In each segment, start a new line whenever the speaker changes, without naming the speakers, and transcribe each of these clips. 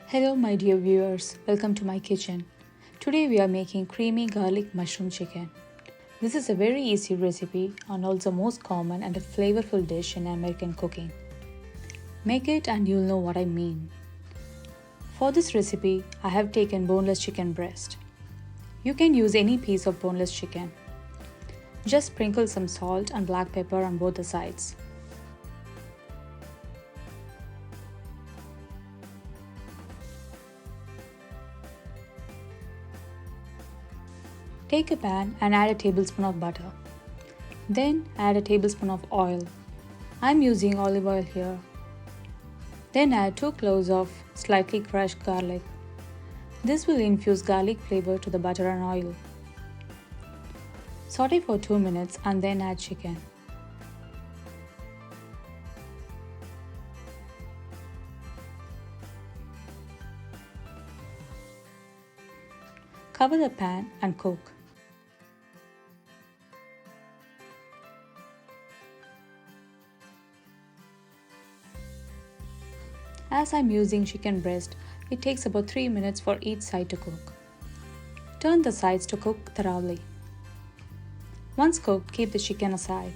Hello my dear viewers, welcome to my kitchen. Today we are making creamy garlic mushroom chicken. This is a very easy recipe and also most common and a flavorful dish in American cooking. Make it and you'll know what I mean. For this recipe, I have taken boneless chicken breast. You can use any piece of boneless chicken. Just sprinkle some salt and black pepper on both the sides. Take a pan and add a tablespoon of butter. Then add a tablespoon of oil. I'm using olive oil here. Then add 2 cloves of slightly crushed garlic. This will infuse garlic flavor to the butter and oil. Saute for 2 minutes and then add chicken. Cover the pan and cook. As I'm using chicken breast, it takes about 3 minutes for each side to cook. Turn the sides to cook thoroughly. Once cooked, keep the chicken aside.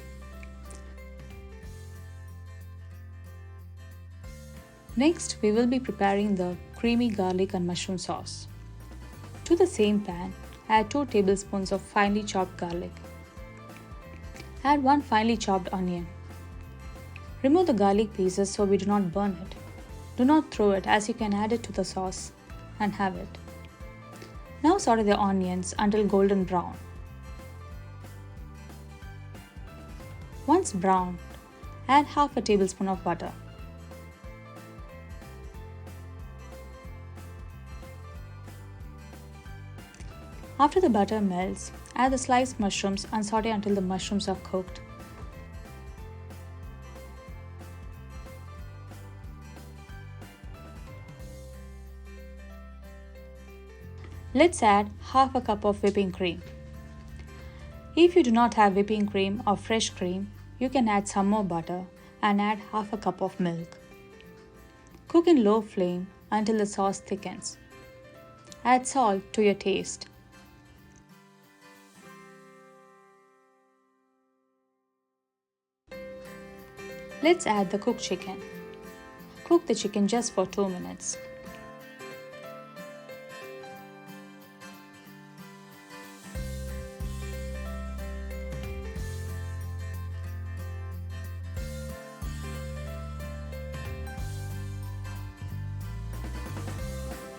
Next, we will be preparing the creamy garlic and mushroom sauce. To the same pan, add 2 tablespoons of finely chopped garlic. Add 1 finely chopped onion. Remove the garlic pieces so we do not burn it. Do not throw it as you can add it to the sauce and have it. Now saute the onions until golden brown. Once browned, add half a tablespoon of butter. After the butter melts, add the sliced mushrooms and saute until the mushrooms are cooked. Let's add half a cup of whipping cream. If you do not have whipping cream or fresh cream, you can add some more butter and add half a cup of milk. Cook in low flame until the sauce thickens. Add salt to your taste. Let's add the cooked chicken. Cook the chicken just for 2 minutes.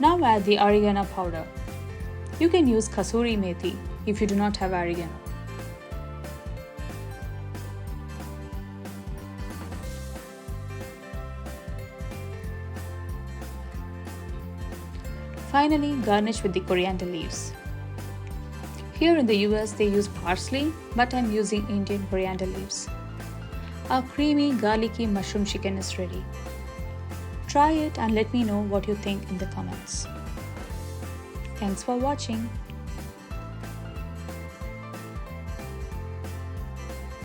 Now add the oregano powder. You can use kasuri methi if you do not have oregano. Finally, garnish with the coriander leaves. Here in the US they use parsley, but I'm using Indian coriander leaves. Our creamy garlicky mushroom chicken is ready. Try it and let me know what you think in the comments. Thanks for watching.